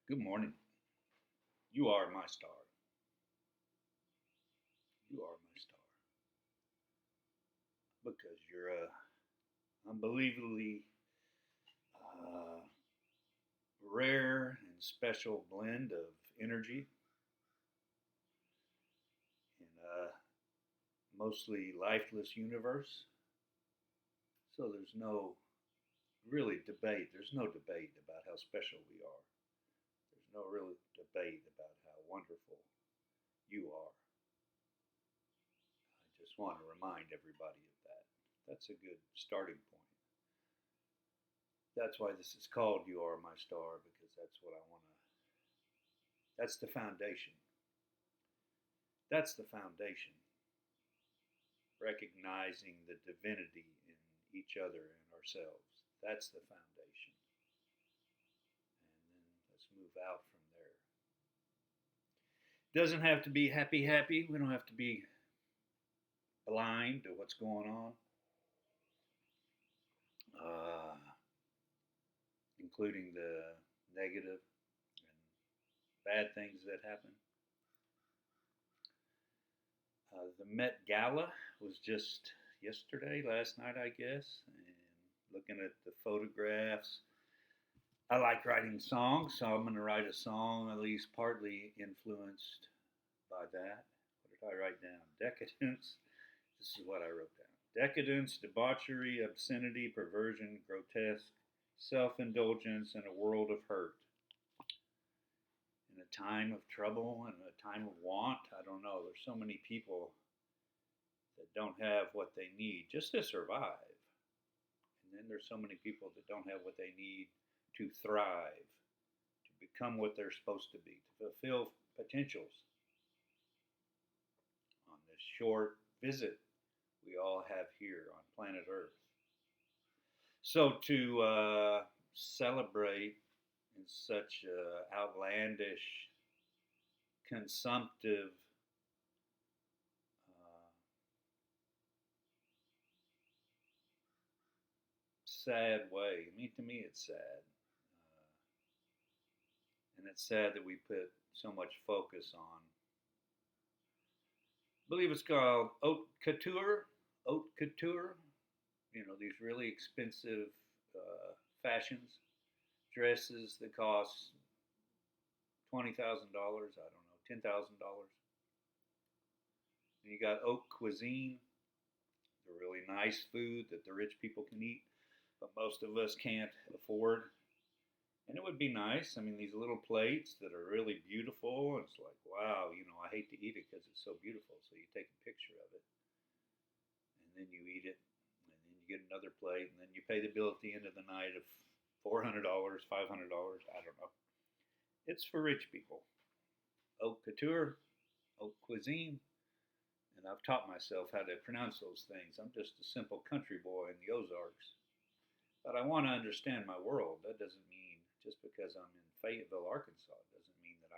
Good morning. You are my star. You are my star because you're a unbelievably uh, rare and special blend of energy in a mostly lifeless universe. So there's no really debate. There's no debate about how special we are. There's no real debate about how wonderful you are. I just want to remind everybody of that. That's a good starting point. That's why this is called You Are My Star, because that's what I want to. That's the foundation. That's the foundation. Recognizing the divinity in each other and ourselves. That's the foundation. And then let's move out from there. Doesn't have to be happy, happy. We don't have to be blind to what's going on, uh, including the negative and bad things that happen. The Met Gala was just yesterday, last night, I guess, and looking at the photographs. I like writing songs, so I'm going to write a song at least partly influenced by that. What did I write down? Decadence. This is what I wrote down: decadence, debauchery, obscenity, perversion, grotesque, self indulgence, and a world of hurt. In a time of trouble and a time of want, I don't know. There's so many people that don't have what they need just to survive. And then there's so many people that don't have what they need to thrive, to become what they're supposed to be, to fulfill potentials on this short visit we all have here on planet Earth. So to celebrate in such outlandish, consumptive, uh, sad way. I mean, to me, it's sad. And it's sad that we put so much focus on. I believe it's called haute couture. Haute couture. You know, these really expensive fashions, dresses that cost $20,000. I don't know, $10,000. And you got haute cuisine, the really nice food that the rich people can eat, but most of us can't afford. And it would be nice. I mean, these little plates that are really beautiful. It's like, wow, I hate to eat it because it's so beautiful. So you take a picture of it, and then you eat it, and then you get another plate, and then you pay the bill at the end of the night of $400, $500. I don't know. It's for rich people. Haute couture, haute cuisine, and I've taught myself how to pronounce those things. I'm just a simple country boy in the Ozarks. But I want to understand my world. That doesn't mean just because I'm in Fayetteville, Arkansas, it doesn't mean that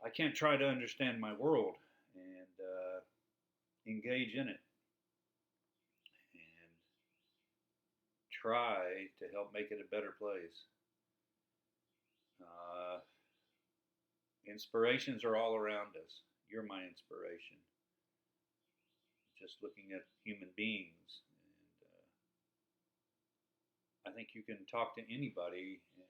I can't try to understand my world and engage in it and try to help make it a better place. Uh, Inspirations are all around us. You're my inspiration. Just looking at human beings, and I think you can talk to anybody, and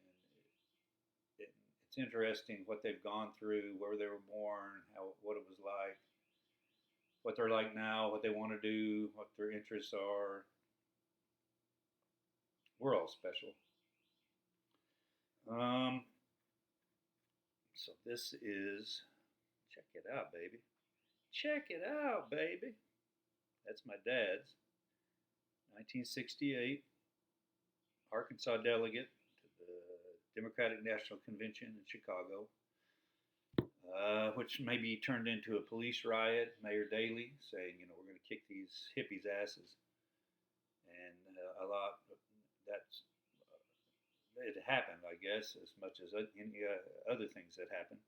it's interesting what they've gone through, where they were born, what it was like, what they're like now, what they want to do, what their interests are. We're all special. Um, so this is, check it out, baby. Check it out, baby. That's my dad's 1968 Arkansas delegate to the Democratic National Convention in Chicago, which maybe turned into a police riot. Mayor Daley saying, we're going to kick these hippies' asses, and a lot of that's it happened, I guess, as much as any other things that happened.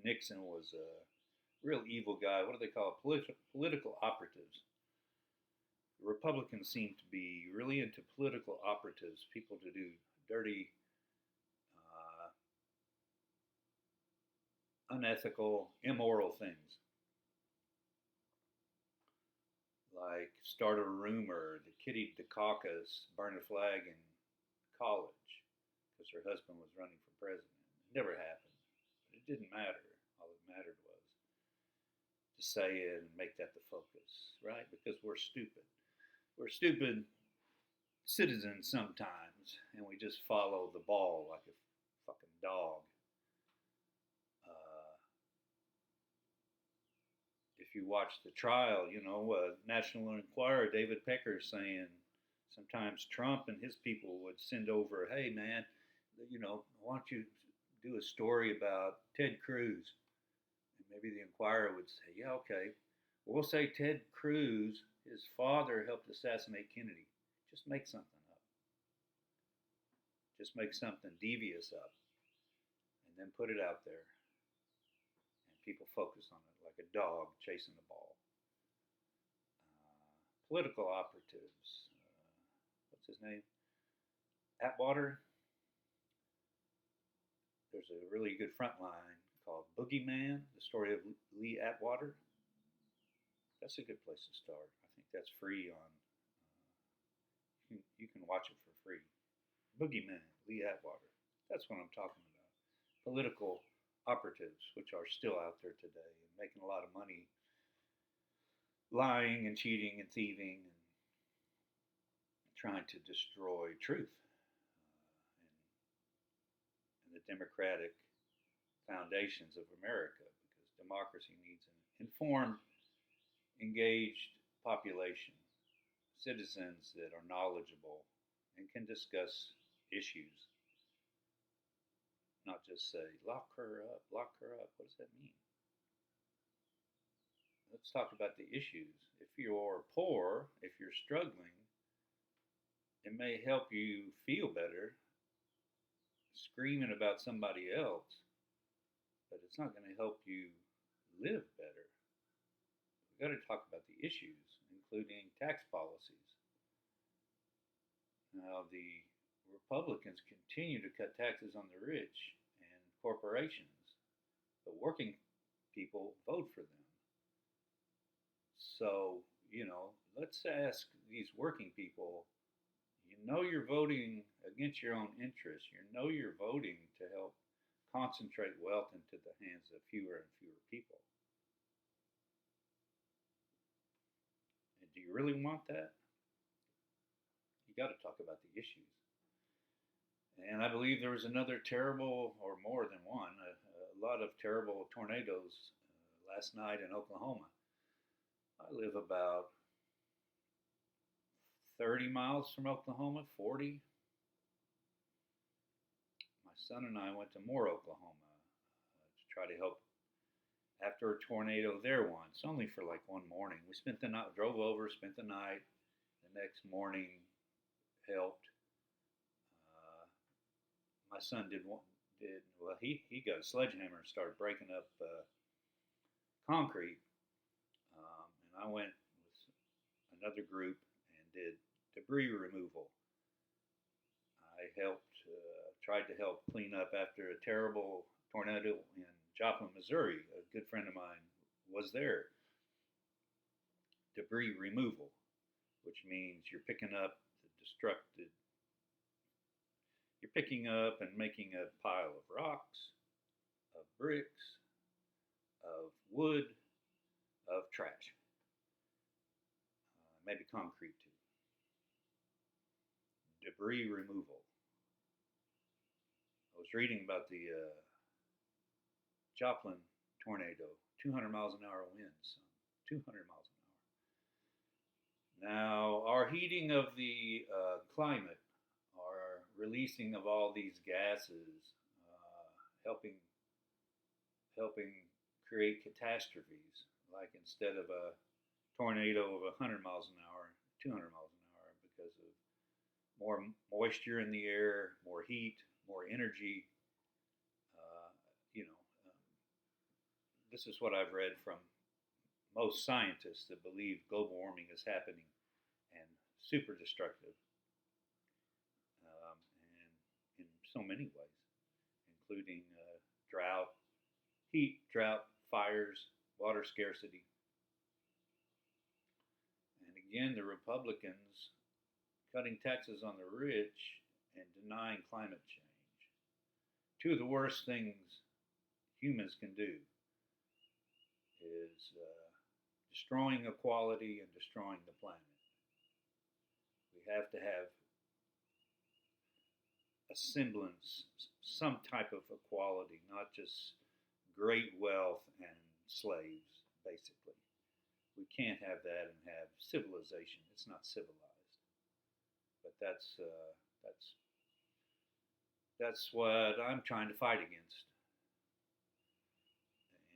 Nixon was a real evil guy. What do they call it? Political operatives. The Republicans seem to be really into political operatives, people to do dirty, unethical, immoral things, like start a rumor that Kitty Dukakis burned a flag in college because her husband was running for president. It never happened. But it didn't matter. All that mattered was to say it and make that the focus, right? Because we're stupid. We're stupid citizens sometimes, and we just follow the ball like a fucking dog. If you watch the trial, National Enquirer, David Pecker saying sometimes Trump and his people would send over, hey man, why don't you do a story about Ted Cruz? And maybe the Enquirer would say, yeah, okay. We'll say Ted Cruz, his father helped assassinate Kennedy. Just make something up. Just make something devious up. And then put it out there. And people focus on it like a dog chasing the ball. Political operatives. What's his name? Atwater. There's a really good front line called Boogeyman, the story of Lee Atwater. That's a good place to start. I think that's free on. You can watch it for free. Boogeyman, Lee Atwater. That's what I'm talking about. Political operatives, which are still out there today and making a lot of money, lying and cheating and thieving and trying to destroy truth and the democratic foundations of America, because democracy needs an informed, engaged population, citizens that are knowledgeable and can discuss issues, not just say, lock her up, lock her up. What does that mean? Let's talk about the issues. If you're poor, if you're struggling, it may help you feel better screaming about somebody else, but it's not going to help you live better. We've got to talk about the issues, including tax policies. Now, the Republicans continue to cut taxes on the rich and corporations, but working people vote for them. So, let's ask these working people, you're voting against your own interests. You're voting to help concentrate wealth into the hands of fewer and fewer people. And do you really want that? You got to talk about the issues. And I believe there was another terrible, or more than one, a lot of terrible tornadoes last night in Oklahoma. I live about 30 miles from Oklahoma, 40. My son and I went to Moore, Oklahoma to try to help after a tornado there once, only for like one morning. We spent the night, drove over, spent the night. The next morning, helped. My son he got a sledgehammer and started breaking up concrete. And I went with another group and did debris removal. I tried to help clean up after a terrible tornado in Joplin, Missouri. A good friend of mine was there. Debris removal, which means you're picking up the destructed. You're picking up and making a pile of rocks, of bricks, of wood, of trash, maybe concrete too. Debris removal. I was reading about the Joplin tornado, 200 miles an hour winds, 200 miles an hour. Now, our heating of the climate, our releasing of all these gases, helping create catastrophes, like instead of a tornado of 100 miles an hour, 200 miles an hour, because of more moisture in the air, more heat, more energy. This is what I've read from most scientists that believe global warming is happening super destructive, and in so many ways, including drought, heat, drought, fires, water scarcity. And again, the Republicans cutting taxes on the rich and denying climate change. Two of the worst things humans can do is destroying equality and destroying the planet. We have to have a semblance, some type of equality, not just great wealth and slaves, basically. We can't have that and have civilization. It's not civilized. But that's what I'm trying to fight against.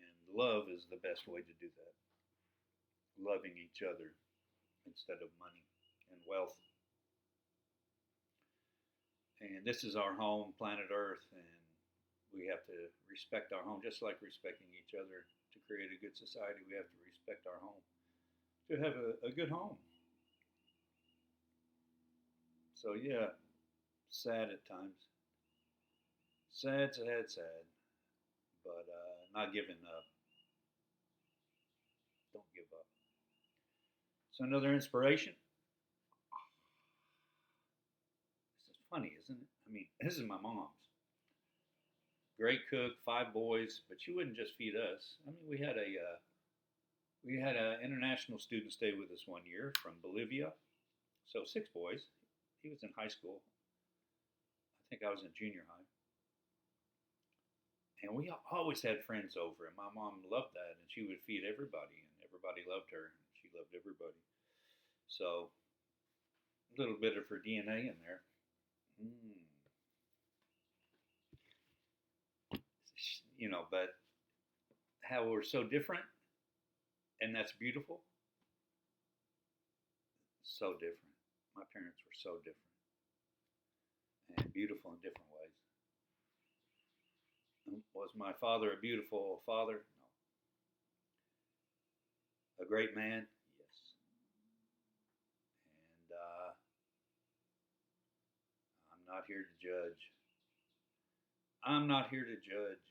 And love is the best way to do that. Loving each other instead of money and wealth. And this is our home, planet Earth, and we have to respect our home, just like respecting each other. To create a good society, we have to respect our home, to have a good home. So, yeah, sad at times. Sad, sad, sad. But not giving up. Don't give up. So, another inspiration. This is funny, isn't it? I mean, this is my mom's. Great cook, 5 boys, but she wouldn't just feed us. I mean, we had an international student stay with us one year from Bolivia. So 6 boys. He was in high school. I think I was in junior high. And we always had friends over, and my mom loved that, and she would feed everybody, and everybody loved her, and she loved everybody. So a little bit of her DNA in there. But how we're so different, and that's beautiful. So different. My parents were so different and beautiful in different ways. Was my father a beautiful father? No. A great man? Yes. And I'm not here to judge. I'm not here to judge,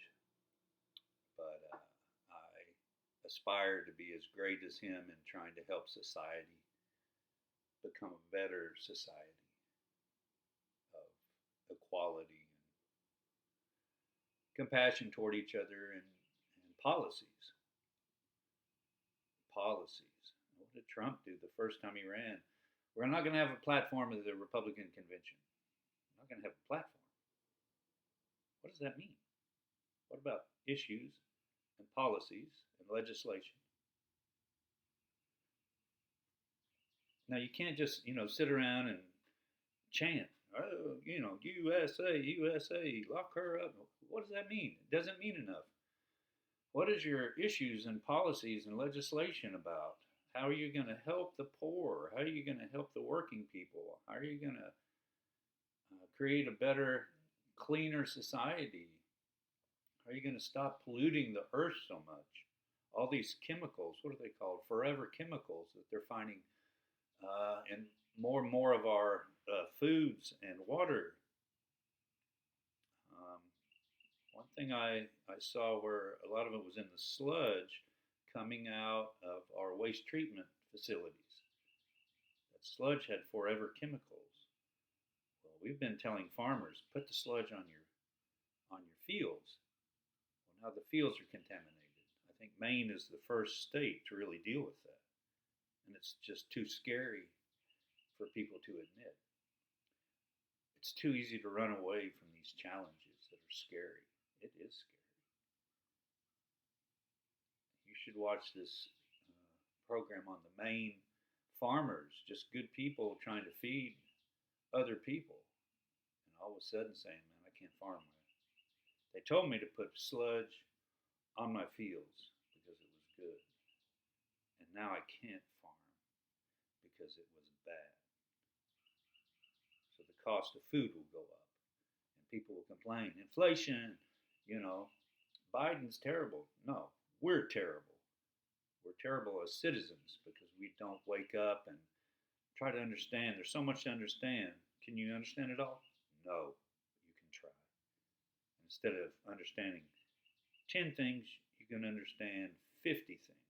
but I aspire to be as great as him in trying to help society become a better society of equality and compassion toward each other, and policies. Policies. What did Trump do the first time he ran? We're not going to have a platform at the Republican convention. We're not going to have a platform. What does that mean? What about issues and policies and legislation? Now, you can't just, sit around and chant, oh, USA, USA, lock her up. What does that mean? It doesn't mean enough. What is your issues and policies and legislation about? How are you going to help the poor? How are you going to help the working people? How are you going to create a better, cleaner society? How are you going to stop polluting the earth so much? All these chemicals, what are they called? Forever chemicals that they're finding in more and more of our foods and water. One thing I saw where a lot of it was in the sludge coming out of our waste treatment facilities. That sludge had forever chemicals. Well, we've been telling farmers, put the sludge on your fields. Well, now the fields are contaminated. I think Maine is the first state to really deal with that. And it's just too scary for people to admit. It's too easy to run away from these challenges that are scary. It is scary. You should watch this program on the Maine farmers, just good people trying to feed other people, and all of a sudden saying, man, I can't farm right. They told me to put sludge on my fields because it was good. And now I can't farm because it was bad. So the cost of food will go up. And people will complain. Inflation, Biden's terrible. No, we're terrible. We're terrible as citizens because we don't wake up and Try to understand. There's so much to understand. Can you understand it all? No. You can try. Instead of understanding 10 things, you can understand 50 things.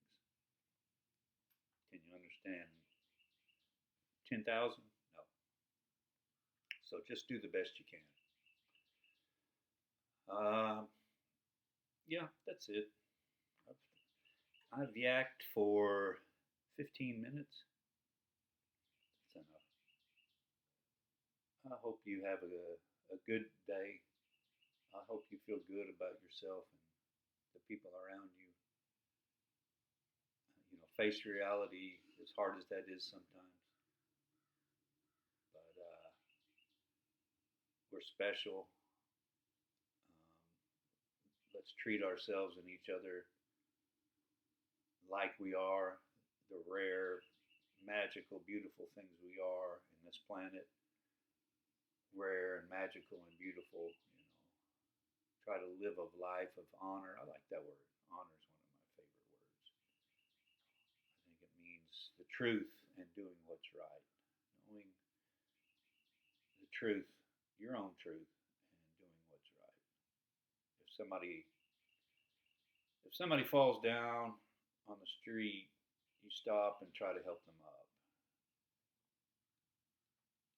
Can you understand 10,000? No. So just do the best you can. Uh, yeah, that's it. I've yacked for 15 minutes. That's enough. I hope you have a good day. I hope you feel good about yourself and the people around you. Face reality, as hard as that is sometimes. But we're special. Let's treat ourselves and each other like we are the rare, magical, beautiful things we are in this planet. Rare and magical and beautiful. Try to live a life of honor. I like that word. Honor is one of my favorite words. I think it means the truth and doing what's right. Knowing the truth, your own truth, and doing what's right. If somebody falls down on the street, you stop and try to help them up.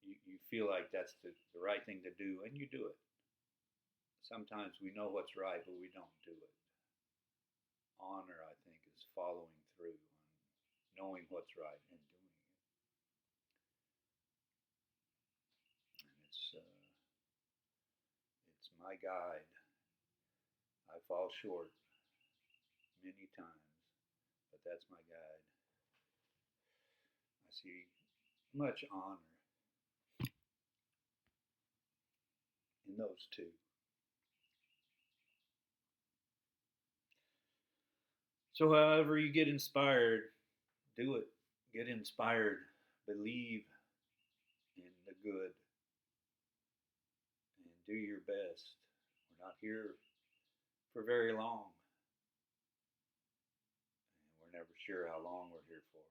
You feel like that's the right thing to do, and you do it. Sometimes we know what's right, but we don't do it. Honor, I think, is following through on knowing what's right and doing it. And it's my guide. I fall short many times, but that's my guide. I see much honor in those two. So, however you get inspired, do it. Get inspired. Believe in the good and do your best. We're not here for very long, and we're never sure how long we're here for.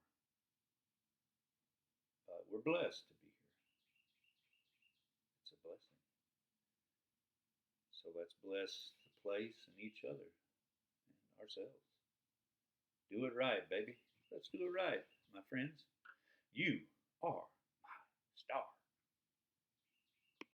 But we're blessed to be here. It's a blessing. So let's bless the place and each other and ourselves. Do it right, baby. Let's do it right, my friends. You are my star.